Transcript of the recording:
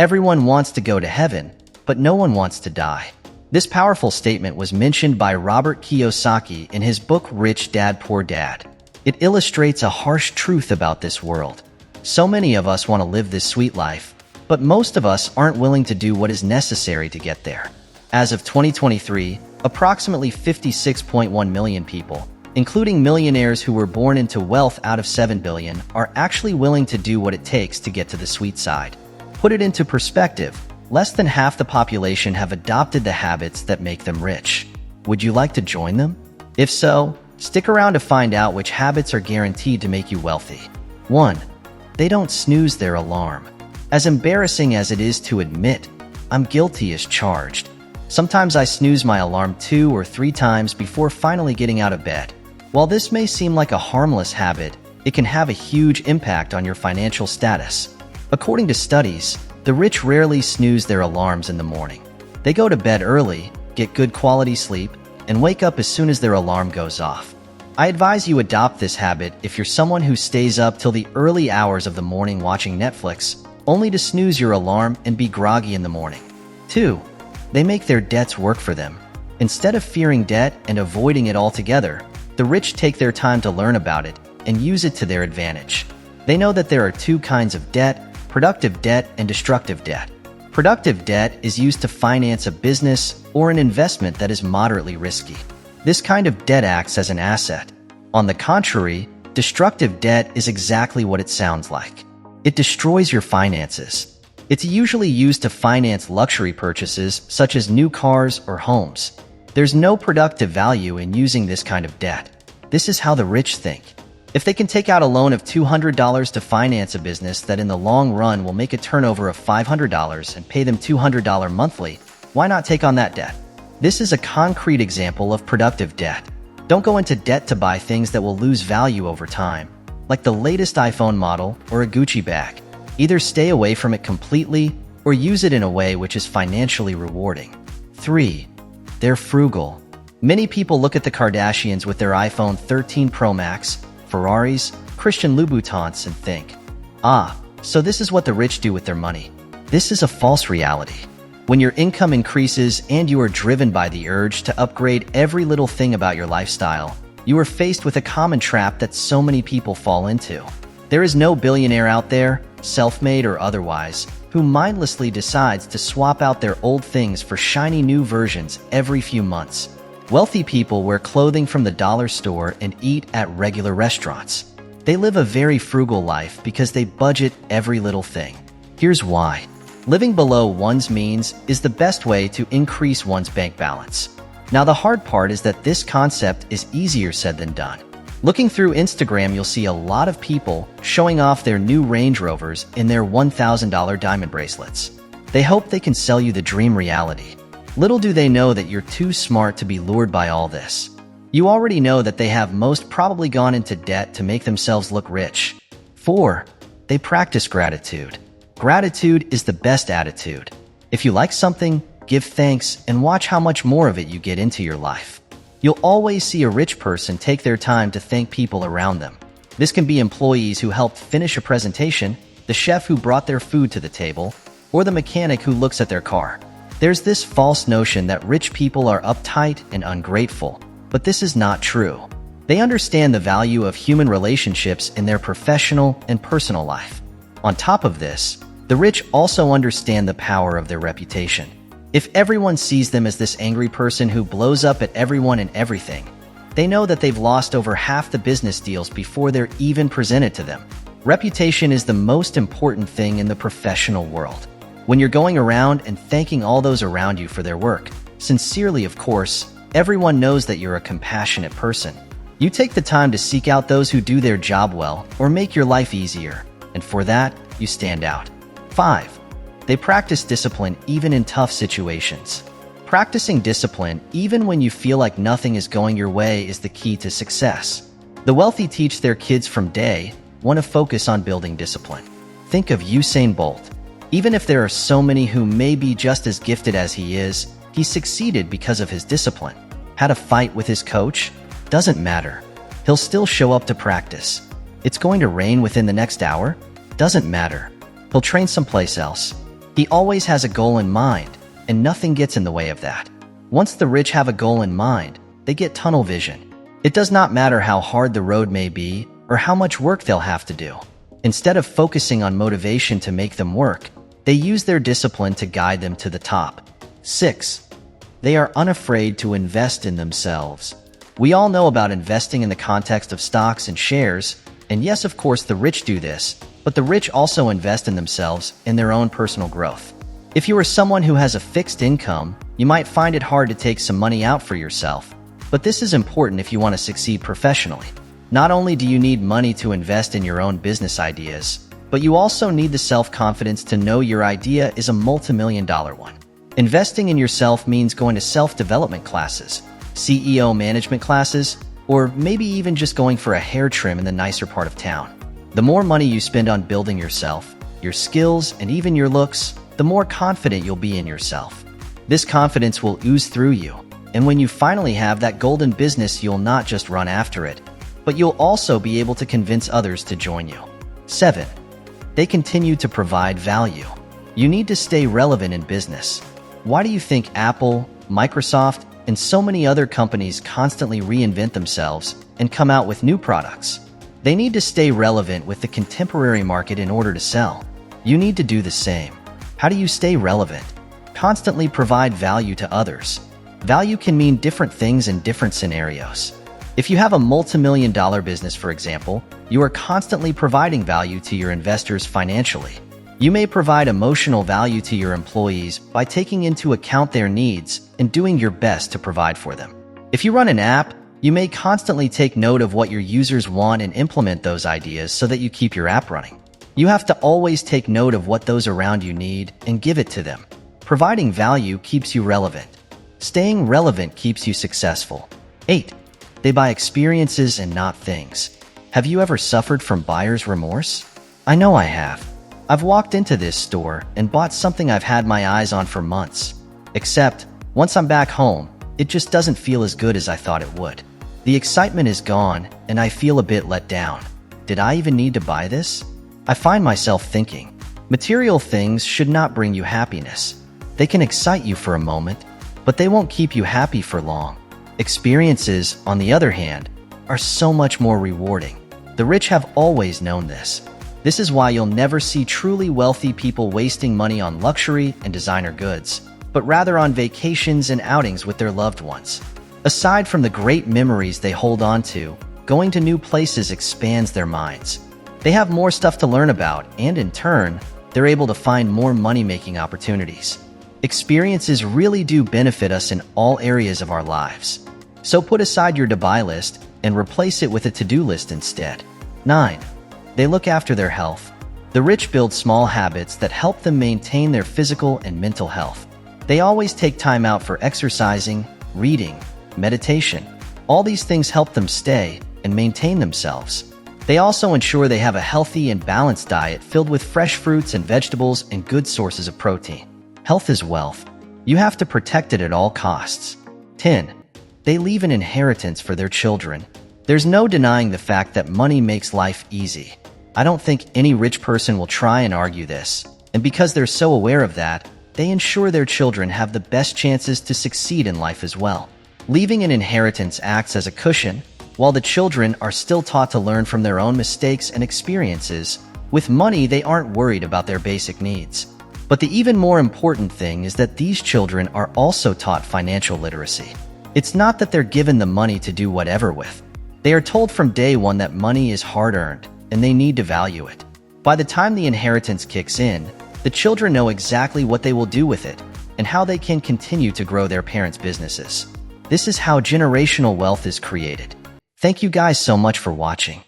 Everyone wants to go to heaven, but no one wants to die. This powerful statement was mentioned by Robert Kiyosaki in his book Rich Dad Poor Dad. It illustrates a harsh truth about this world. So many of us want to live this sweet life, but most of us aren't willing to do what is necessary to get there. As of 2023, approximately 56.1 million people, including millionaires who were born into wealth out of 7 billion, are actually willing to do what it takes to get to the sweet side. Put it into perspective, less than half the population have adopted the habits that make them rich. Would you like to join them? If so, stick around to find out which habits are guaranteed to make you wealthy. 1. They don't snooze their alarm. As embarrassing as it is to admit, I'm guilty as charged. Sometimes I snooze my alarm 2 or 3 times before finally getting out of bed. While this may seem like a harmless habit, it can have a huge impact on your financial status. According to studies, the rich rarely snooze their alarms in the morning. They go to bed early, get good quality sleep, and wake up as soon as their alarm goes off. I advise you adopt this habit if you're someone who stays up till the early hours of the morning watching Netflix, only to snooze your alarm and be groggy in the morning. 2. They make their debts work for them. Instead of fearing debt and avoiding it altogether, the rich take their time to learn about it and use it to their advantage. They know that there are 2 kinds of debt: productive debt and destructive debt. Productive debt is used to finance a business or an investment that is moderately risky. This kind of debt acts as an asset. On the contrary, destructive debt is exactly what it sounds like. It destroys your finances. It's usually used to finance luxury purchases such as new cars or homes. There's no productive value in using this kind of debt. This is how the rich think. If they can take out a loan of $200 to finance a business that in the long run will make a turnover of $500 and pay them $200 monthly, why not take on that debt? This is a concrete example of productive debt. Don't go into debt to buy things that will lose value over time, like the latest iPhone model or a Gucci bag. Either stay away from it completely or use it in a way which is financially rewarding. 3. They're frugal. Many people look at the Kardashians with their iPhone 13 Pro Max, Ferraris, Christian Louboutins, and think, so this is what the rich do with their money. This is a false reality. When your income increases and you are driven by the urge to upgrade every little thing about your lifestyle, you are faced with a common trap that so many people fall into. There is no billionaire out there, self-made or otherwise, who mindlessly decides to swap out their old things for shiny new versions every few months. Wealthy people wear clothing from the dollar store and eat at regular restaurants. They live a very frugal life because they budget every little thing. Here's why. Living below one's means is the best way to increase one's bank balance. Now, the hard part is that this concept is easier said than done. Looking through Instagram, you'll see a lot of people showing off their new Range Rovers in their $1,000 diamond bracelets. They hope they can sell you the dream reality. Little do they know that you're too smart to be lured by all this. You already know that they have most probably gone into debt to make themselves look rich. 4. They practice gratitude. Gratitude is the best attitude. If you like something, give thanks and watch how much more of it you get into your life. You'll always see a rich person take their time to thank people around them. This can be employees who helped finish a presentation, the chef who brought their food to the table, or the mechanic who looks at their car. There's this false notion that rich people are uptight and ungrateful, but this is not true. They understand the value of human relationships in their professional and personal life. On top of this, the rich also understand the power of their reputation. If everyone sees them as this angry person who blows up at everyone and everything, they know that they've lost over half the business deals before they're even presented to them. Reputation is the most important thing in the professional world. When you're going around and thanking all those around you for their work, sincerely of course, everyone knows that you're a compassionate person. You take the time to seek out those who do their job well or make your life easier, and for that, you stand out. 5. They practice discipline even in tough situations. Practicing discipline even when you feel like nothing is going your way is the key to success. The wealthy teach their kids from day one to focus on building discipline. Think of Usain Bolt. Even if there are so many who may be just as gifted as he is, he succeeded because of his discipline. Had a fight with his coach? Doesn't matter. He'll still show up to practice. It's going to rain within the next hour? Doesn't matter. He'll train someplace else. He always has a goal in mind, and nothing gets in the way of that. Once the rich have a goal in mind, they get tunnel vision. It does not matter how hard the road may be or how much work they'll have to do. Instead of focusing on motivation to make them work, they use their discipline to guide them to the top. 6. They are unafraid to invest in themselves. We all know about investing in the context of stocks and shares, and yes, of course, the rich do this, but the rich also invest in themselves in their own personal growth. If you are someone who has a fixed income, you might find it hard to take some money out for yourself, but this is important if you want to succeed professionally. Not only do you need money to invest in your own business ideas, but you also need the self-confidence to know your idea is a multi-million-dollar one. Investing in yourself means going to self-development classes, CEO management classes, or maybe even just going for a hair trim in the nicer part of town. The more money you spend on building yourself, your skills, and even your looks, the more confident you'll be in yourself. This confidence will ooze through you, and when you finally have that golden business, you'll not just run after it, but you'll also be able to convince others to join you. 7. They continue to provide value. You need to stay relevant in business. Why do you think Apple, Microsoft, and so many other companies constantly reinvent themselves and come out with new products? They need to stay relevant with the contemporary market in order to sell. You need to do the same. How do you stay relevant? Constantly provide value to others. Value can mean different things in different scenarios. If you have a multi-million-dollar business, for example, you are constantly providing value to your investors financially. You may provide emotional value to your employees by taking into account their needs and doing your best to provide for them. If you run an app, you may constantly take note of what your users want and implement those ideas so that you keep your app running. You have to always take note of what those around you need and give it to them. Providing value keeps you relevant. Staying relevant keeps you successful. 8. They buy experiences and not things. Have you ever suffered from buyer's remorse? I know I have. I've walked into this store and bought something I've had my eyes on for months. Except, once I'm back home, it just doesn't feel as good as I thought it would. The excitement is gone, and I feel a bit let down. Did I even need to buy this? I find myself thinking, material things should not bring you happiness. They can excite you for a moment, but they won't keep you happy for long. Experiences, on the other hand, are so much more rewarding. The rich have always known this. This is why you'll never see truly wealthy people wasting money on luxury and designer goods, but rather on vacations and outings with their loved ones. Aside from the great memories they hold on to, going to new places expands their minds. They have more stuff to learn about, and in turn, they're able to find more money-making opportunities. Experiences really do benefit us in all areas of our lives. So put aside your to-buy list and replace it with a to-do list instead. 9. They look after their health. The rich build small habits that help them maintain their physical and mental health. They always take time out for exercising, reading, meditation. All these things help them stay and maintain themselves. They also ensure they have a healthy and balanced diet filled with fresh fruits and vegetables and good sources of protein. Health is wealth. You have to protect it at all costs. 10. They leave an inheritance for their children. There's no denying the fact that money makes life easy. I don't think any rich person will try and argue this. And because they're so aware of that, they ensure their children have the best chances to succeed in life as well. Leaving an inheritance acts as a cushion, while the children are still taught to learn from their own mistakes and experiences. With money, they aren't worried about their basic needs. But the even more important thing is that these children are also taught financial literacy. It's not that they're given the money to do whatever with. They are told from day one that money is hard-earned, and they need to value it. By the time the inheritance kicks in, the children know exactly what they will do with it and how they can continue to grow their parents' businesses. This is how generational wealth is created. Thank you guys so much for watching.